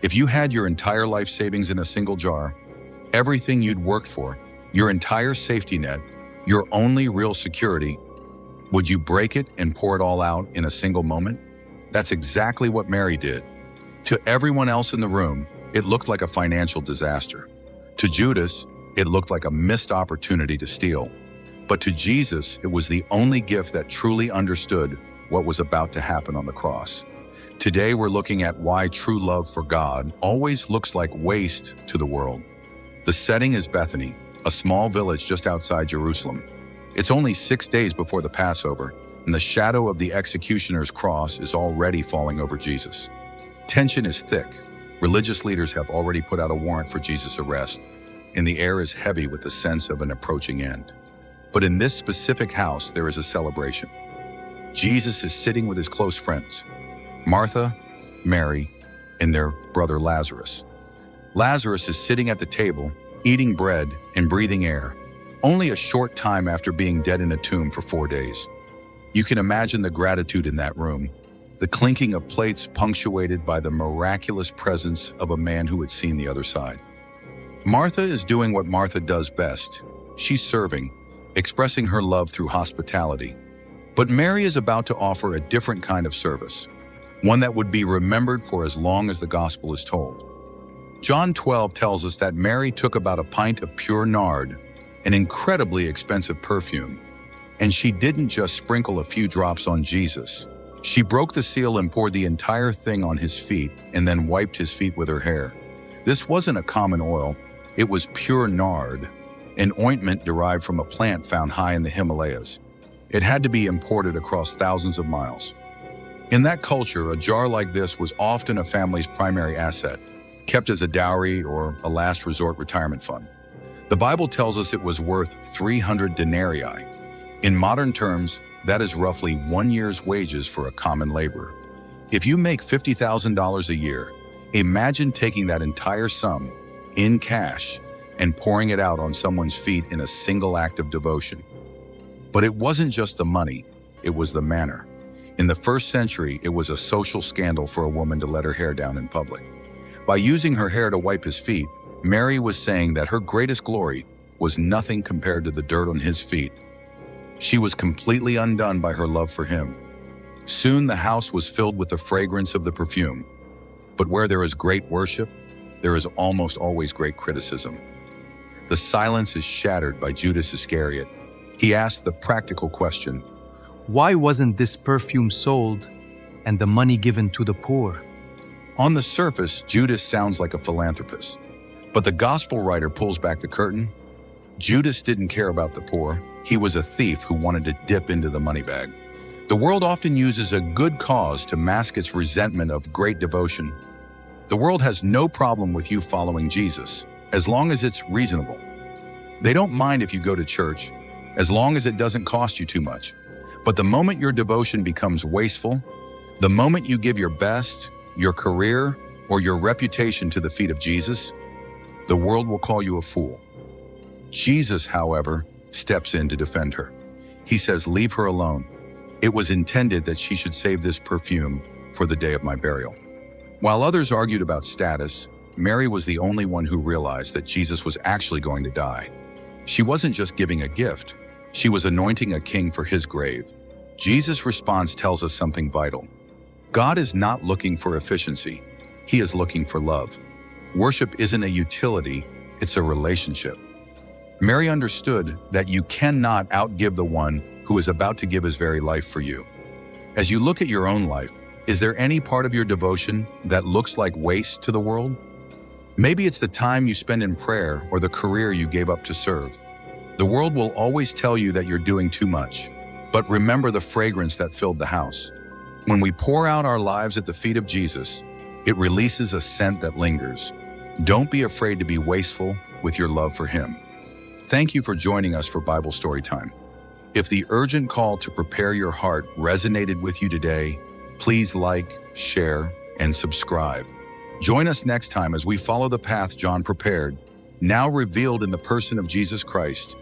If you had your entire life savings in a single jar, everything you'd worked for, your entire safety net, your only real security, would you break it and pour it all out in a single moment? That's exactly what Mary did. To everyone else in the room, it looked like a financial disaster. To Judas, it looked like a missed opportunity to steal. But to Jesus, it was the only gift that truly understood what was about to happen on the cross. Today, we're looking at why true love for God always looks like waste to the world. The setting is Bethany, a small village just outside Jerusalem. It's only 6 days before the Passover, and the shadow of the executioner's cross is already falling over Jesus. Tension is thick. Religious leaders have already put out a warrant for Jesus' arrest, and the air is heavy with the sense of an approaching end. But in this specific house, there is a celebration. Jesus is sitting with his close friends, Martha, Mary, and their brother Lazarus. Lazarus is sitting at the table, eating bread and breathing air, only a short time after being dead in a tomb for 4 days. You can imagine the gratitude in that room, the clinking of plates punctuated by the miraculous presence of a man who had seen the other side. Martha is doing what Martha does best. She's serving, expressing her love through hospitality. But Mary is about to offer a different kind of service, one that would be remembered for as long as the gospel is told. John 12 tells us that Mary took about a pint of pure nard, an incredibly expensive perfume, and she didn't just sprinkle a few drops on Jesus. She broke the seal and poured the entire thing on his feet and then wiped his feet with her hair. This wasn't a common oil, it was pure nard, an ointment derived from a plant found high in the Himalayas. It had to be imported across thousands of miles. In that culture, a jar like this was often a family's primary asset, kept as a dowry or a last resort retirement fund. The Bible tells us it was worth 300 denarii. In modern terms, that is roughly 1 year's wages for a common laborer. If you make $50,000 a year, imagine taking that entire sum in cash and pouring it out on someone's feet in a single act of devotion. But it wasn't just the money, it was the manner. In the first century, it was a social scandal for a woman to let her hair down in public. By using her hair to wipe his feet, Mary was saying that her greatest glory was nothing compared to the dirt on his feet. She was completely undone by her love for him. Soon the house was filled with the fragrance of the perfume. But where there is great worship, there is almost always great criticism. The silence is shattered by Judas Iscariot. He asks the practical question, Why wasn't this perfume sold and the money given to the poor? On the surface, Judas sounds like a philanthropist. But the gospel writer pulls back the curtain. Judas didn't care about the poor. He was a thief who wanted to dip into the money bag. The world often uses a good cause to mask its resentment of great devotion. The world has no problem with you following Jesus, as long as it's reasonable. They don't mind if you go to church, as long as it doesn't cost you too much. But the moment your devotion becomes wasteful, the moment you give your best, your career, or your reputation to the feet of Jesus, the world will call you a fool. Jesus, however, steps in to defend her. He says, "Leave her alone. It was intended that she should save this perfume for the day of my burial." While others argued about status, Mary was the only one who realized that Jesus was actually going to die. She wasn't just giving a gift, she was anointing a king for his grave. Jesus' response tells us something vital. God is not looking for efficiency, he is looking for love. Worship isn't a utility, it's a relationship. Mary understood that you cannot outgive the one who is about to give his very life for you. As you look at your own life, is there any part of your devotion that looks like waste to the world? Maybe it's the time you spend in prayer or the career you gave up to serve. The world will always tell you that you're doing too much, but remember the fragrance that filled the house. When we pour out our lives at the feet of Jesus, it releases a scent that lingers. Don't be afraid to be wasteful with your love for him. Thank you for joining us for Bible Story Time. If the urgent call to prepare your heart resonated with you today, please like, share, and subscribe. Join us next time as we follow the path John prepared, now revealed in the person of Jesus Christ,